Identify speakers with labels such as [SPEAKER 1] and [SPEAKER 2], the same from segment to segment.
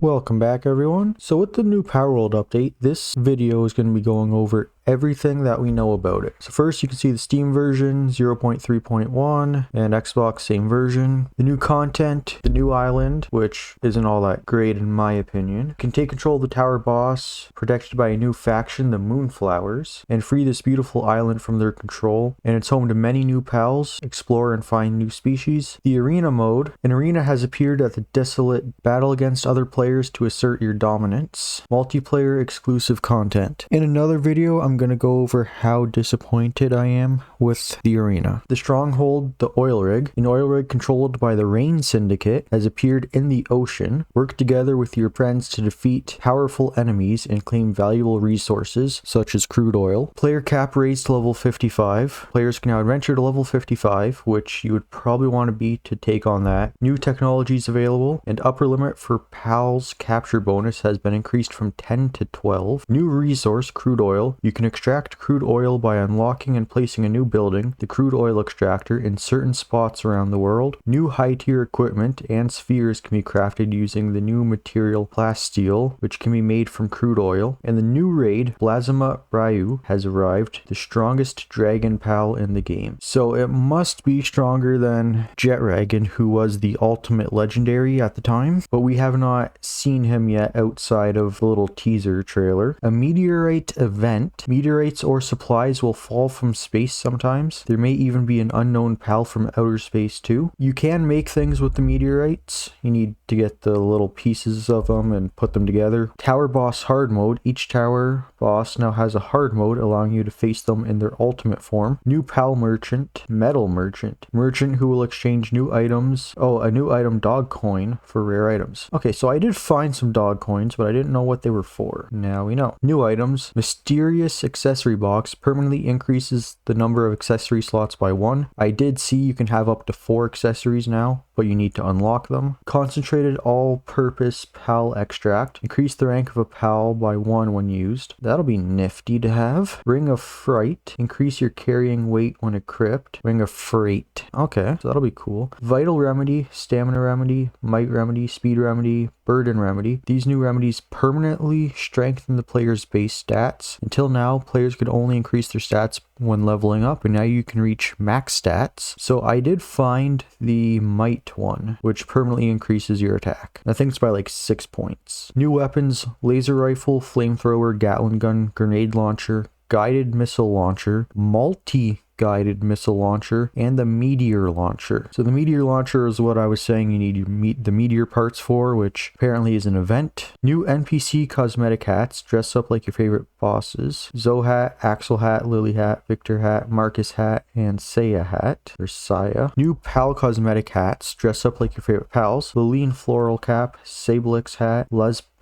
[SPEAKER 1] Welcome back everyone. So with the new Palworld update, this video is going to be going over everything that we know about it. So first you can see the Steam version 0.3.1 and Xbox same version. The new content, the new island, which isn't all that great in my opinion. You can take control of the tower boss, protected by a new faction, the Moonflowers, and free this beautiful island from their control. And it's home to many new pals, explore and find new species. The arena mode, an arena has appeared at the desolate battle against other players to assert your dominance. Multiplayer exclusive content. In another video, I'm going to go over how disappointed I am with the arena. The stronghold, the oil rig, an oil rig controlled by the Rain Syndicate, has appeared in the ocean. Work together with your friends to defeat powerful enemies and claim valuable resources such as crude oil. Player cap raised to level 55. Players can now adventure to level 55, which you would probably want to be to take on that. New technologies available, and upper limit for PAL's capture bonus has been increased from 10 to 12. New resource, crude oil. You can extract crude oil by unlocking and placing a new building, the crude oil extractor, in certain spots around the world. New high tier equipment and spheres can be crafted using the new material plasteel, which can be made from crude oil. And the new raid, Blasma Ryu, has arrived, the strongest dragon pal in the game. So it must be stronger than Jetragon, who was the ultimate legendary at the time, but we have not seen him yet outside of the little teaser trailer. A meteorite event. Meteorites or supplies will fall from space sometimes. There may even be an unknown pal from outer space too. You can make things with the meteorites. You need to get the little pieces of them and put them together. Tower boss hard mode. Each tower boss now has a hard mode, allowing you to face them in their ultimate form. New pal merchant, metal merchant. Merchant who will exchange new items. Oh, a new item, dog coin, for rare items. Okay, so I did find some dog coins, but I didn't know what they were for. Now we know. New items, mysterious accessory box, permanently increases the number of accessory slots by 1. I did see you can have up to 4 accessories now, but you need to unlock them. Concentrated all-purpose pal extract, increase the rank of a pal by 1 when used. That'll be nifty to have. Ring of fright, increase your carrying weight when equipped. Ring of freight. Okay, so that'll be cool. Vital remedy, stamina remedy, might remedy, speed remedy, burden remedy. These new remedies permanently strengthen the player's base stats. Until now, players could only increase their stats when leveling up, and now you can reach max stats. So I did find the might one, which permanently increases your attack. I think it's by like 6 points. New weapons, laser rifle, flamethrower, Gatling gun, grenade launcher, guided missile launcher, multi-guided missile launcher, and the meteor launcher. So the meteor launcher is what I was saying you need the meteor parts for, which apparently is an event. New NPC cosmetic hats, dress up like your favorite bosses. Zoe hat, Axel hat, Lily hat, Victor hat, Marcus hat, and Saya hat, or Saya. New pal cosmetic hats, dress up like your favorite pals. Liline floral cap, Sablix hat,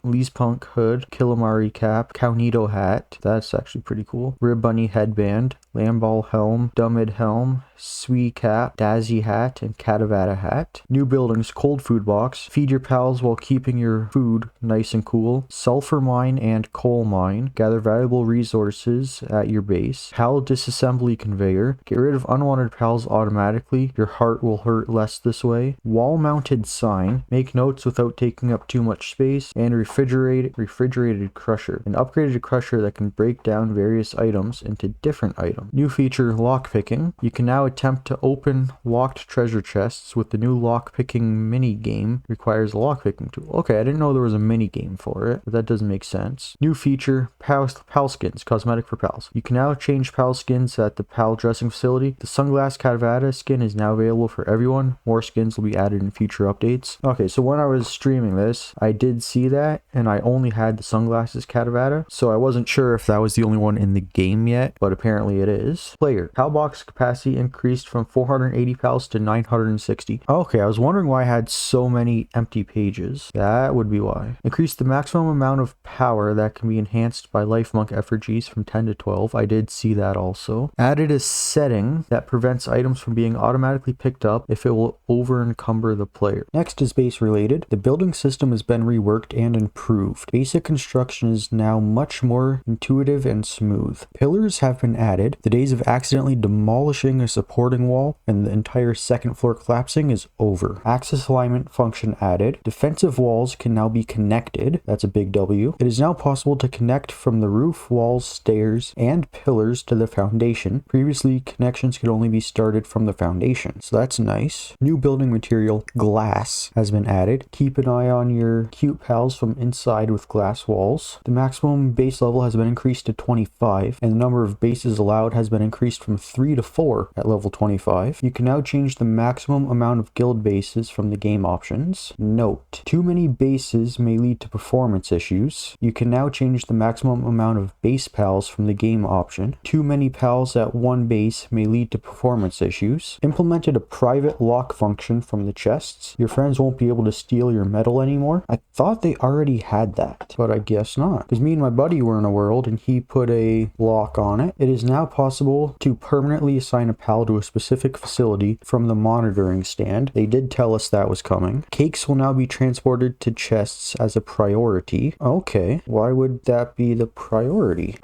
[SPEAKER 1] Lee's Punk hood, Killamari cap, Cownito hat, that's actually pretty cool. Rib Bunny headband, Lamball helm, Dummid helm, Swee cap, Dazzy hat, and Catavata hat. New buildings, cold food box, feed your pals while keeping your food nice and cool. Sulfur mine and coal mine, gather valuable resources at your base. Pal disassembly conveyor, get rid of unwanted pals automatically, your heart will hurt less this way. Wall mounted sign, make notes without taking up too much space. And refrigerated crusher, an upgraded crusher that can break down various items into different items. New feature, lockpicking. You can now attempt to open locked treasure chests with the new lockpicking mini game. Requires a lockpicking tool. Okay, I didn't know there was a mini game for it, but that doesn't make sense. New feature, pal skins, cosmetic for pals. You can now change pal skins at the pal dressing facility. The sunglass Catavata skin is now available for everyone. More skins will be added in future updates. Okay, so when I was streaming this, I did see that, and I only had the sunglasses Catavata, so I wasn't sure if that was the only one in the game yet, but apparently it is. Player, pal box capacity increased from 480 pals to 960. Okay, I was wondering why I had so many empty pages. That would be why. Increased the maximum amount of power that can be enhanced by life monk effigies from 10 to 12. I did see that also. Added a setting that prevents items from being automatically picked up if it will over encumber the player. Next is base related. The building system has been reworked and improved. Basic construction is now much more intuitive and smooth. Pillars have been added. The days of accidentally demolishing a supporting wall, and the entire second floor collapsing is over. Axis alignment function added. Defensive walls can now be connected. That's a big W. It is now possible to connect from the roof, walls, stairs, and pillars to the foundation. Previously, connections could only be started from the foundation, so that's nice. New building material, glass, has been added. Keep an eye on your cute pals from inside with glass walls. The maximum base level has been increased to 25, and the number of bases allowed has been increased from 3 to 4 at level 25. You can now change the maximum amount of guild bases from the game options. Note: too many bases may lead to performance issues. You can now change the maximum amount of base pals from the game option. Too many pals at one base may lead to performance issues. Implemented a private lock function from the chests. Your friends won't be able to steal your metal anymore. I thought they already had that, but I guess not. Because me and my buddy were in a world and he put a lock on it. It is now possible to permanently assign a pal to a specific facility from the monitoring stand. They did tell us that was coming. Cakes will now be transported to chests as a priority. Okay, why would that be the priority?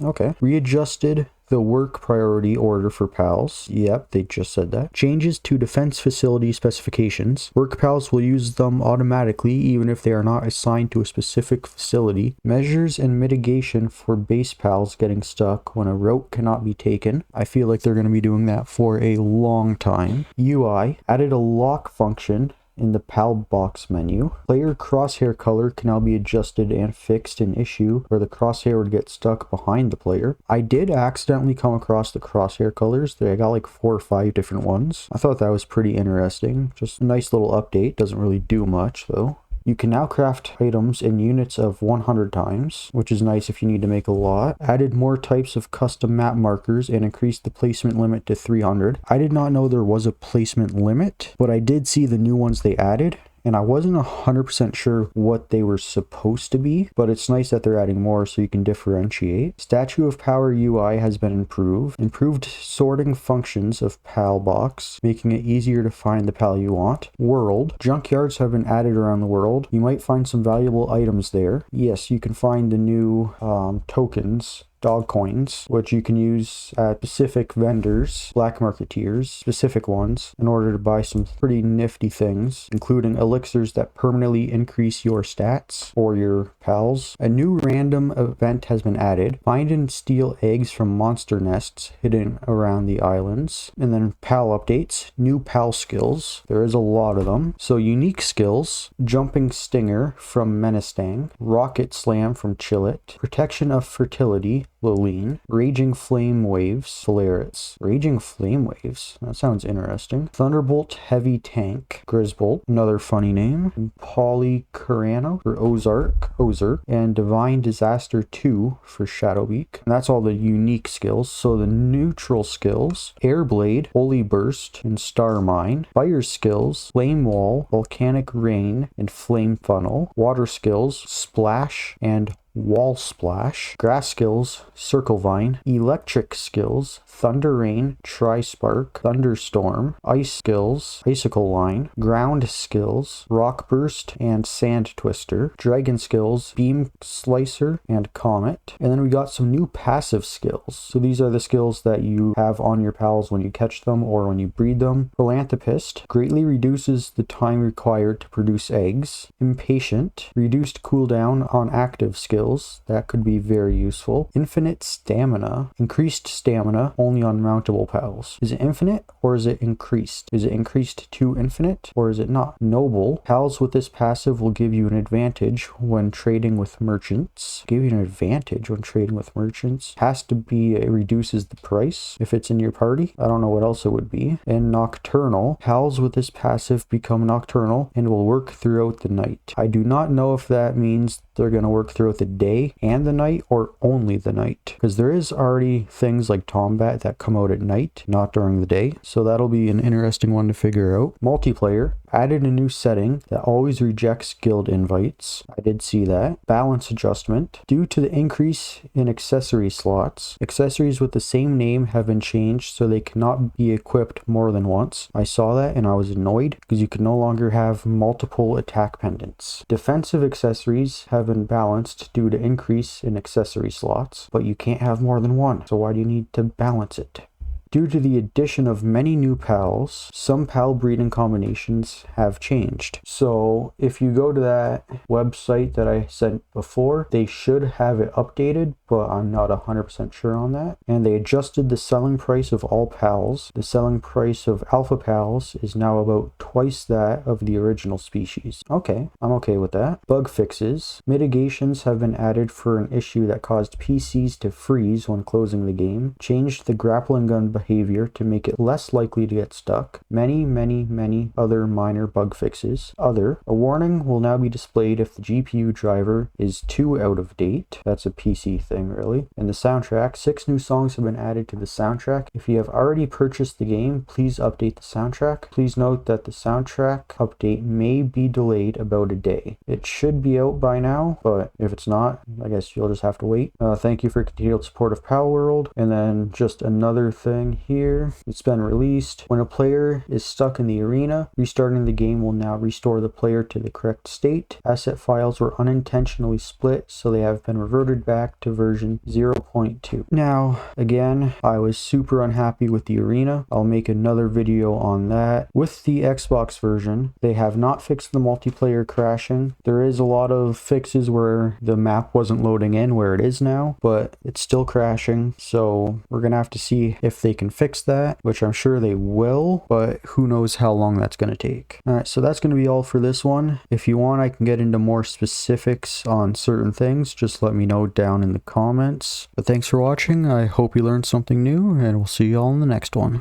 [SPEAKER 1] Okay. Readjusted the work priority order for pals. Yep, they just said that. Changes to defense facility specifications. Work pals will use them automatically even if they are not assigned to a specific facility. Measures and mitigation for base pals getting stuck when a route cannot be taken. I feel like they're going to be doing that for a long time. UI added a lock function in the PAL box menu. Player crosshair color can now be adjusted and fixed in issue where the crosshair would get stuck behind the player. I did accidentally come across the crosshair colors. I got like 4 or 5 different ones. I thought that was pretty interesting. Just a nice little update. Doesn't really do much though. You can now craft items in units of 100 times, which is nice if you need to make a lot. Added more types of custom map markers and increased the placement limit to 300. I did not know there was a placement limit, but I did see the new ones they added. And I wasn't 100% sure what they were supposed to be, but it's nice that they're adding more so you can differentiate. Statue of Power UI has been improved. Improved sorting functions of PAL box, making it easier to find the PAL you want. World. Junkyards have been added around the world. You might find some valuable items there. Yes, you can find the new tokens, dog coins, which you can use at specific vendors, black marketeers, specific ones, in order to buy some pretty nifty things, including elixirs that permanently increase your stats or your pals. A new random event has been added. Find and steal eggs from monster nests hidden around the islands. And then pal updates, new pal skills. There is a lot of them. So unique skills: jumping stinger from Menestang, rocket slam from Chillet, protection of fertility, Loline, Raging Flame Waves, Phalaris. Raging Flame Waves? That sounds interesting. Thunderbolt Heavy Tank, Grisbolt, another funny name. Polycarano for Ozark, and Divine Disaster 2 for Shadowbeak. And that's all the unique skills. So the neutral skills: Airblade, Holy Burst, and Star Mine. Fire skills: Flame Wall, Volcanic Rain, and Flame Funnel. Water skills: Splash and Wall Splash. Grass skills: Circle Vine. Electric skills: Thunder Rain, Tri-Spark, Thunderstorm. Ice skills: Icicle Line. Ground skills: Rock Burst and Sand Twister. Dragon skills: Beam Slicer and Comet. And then we got some new passive skills. So these are the skills that you have on your pals when you catch them or when you breed them. Philanthropist greatly reduces the time required to produce eggs. Impatient, reduced cooldown on active skills. That could be very useful. Infinite stamina, increased stamina only on mountable pals. Is it infinite or is it increased? Is it increased to infinite or is it not? Noble, pals with this passive will give you an advantage when trading with merchants. Give you an advantage when trading with merchants. Has to be, it reduces the price if it's in your party. I don't know what else it would be. And nocturnal, pals with this passive become nocturnal and will work throughout the night. I do not know if that means they're going to work throughout the day and the night or only the night, because there is already things like Tombat that come out at night, not during the day, so that'll be an interesting one to figure out. Multiplayer added a new setting that always rejects guild invites. I did see that. Balance adjustment. Due to the increase in accessory slots, accessories with the same name have been changed so they cannot be equipped more than once. I saw that and I was annoyed because you can no longer have multiple attack pendants. Defensive accessories have been balanced due to increase in accessory slots, but you can't have more than one. So why do you need to balance it? Due to the addition of many new pals, some pal breeding combinations have changed. So if you go to that website that I sent before, they should have it updated, but I'm not 100% sure on that. And they adjusted the selling price of all pals. The selling price of alpha pals is now about twice that of the original species. Okay, I'm okay with that. Bug fixes. Mitigations have been added for an issue that caused PCs to freeze when closing the game. Changed the grappling gun behavior to make it less likely to get stuck. Many other minor bug fixes. Other. A warning will now be displayed if the GPU driver is too out of date. That's a PC thing, really. And the soundtrack. 6 new songs have been added to the soundtrack. If you have already purchased the game, please update the soundtrack. Please note that the soundtrack update may be delayed about a day. It should be out by now, but if it's not, I guess you'll just have to wait. Thank you for continued support of Palworld. And then just another thing here. It's been released. When a player is stuck in the arena, restarting the game will now restore the player to the correct state. Asset files were unintentionally split, so they have been reverted back to version 0.2. Now, again, I was super unhappy with the arena. I'll make another video on that. With the Xbox version, they have not fixed the multiplayer crashing. There is a lot of fixes where the map wasn't loading in where it is now, but it's still crashing. So we're gonna have to see if they can fix that, which I'm sure they will, but who knows how long that's gonna take. All right, so that's gonna be all for this one. If you want, I can get into more specifics on certain things. Just let me know down in the comments. But thanks for watching. I hope you learned something new, and we'll see you all in the next one.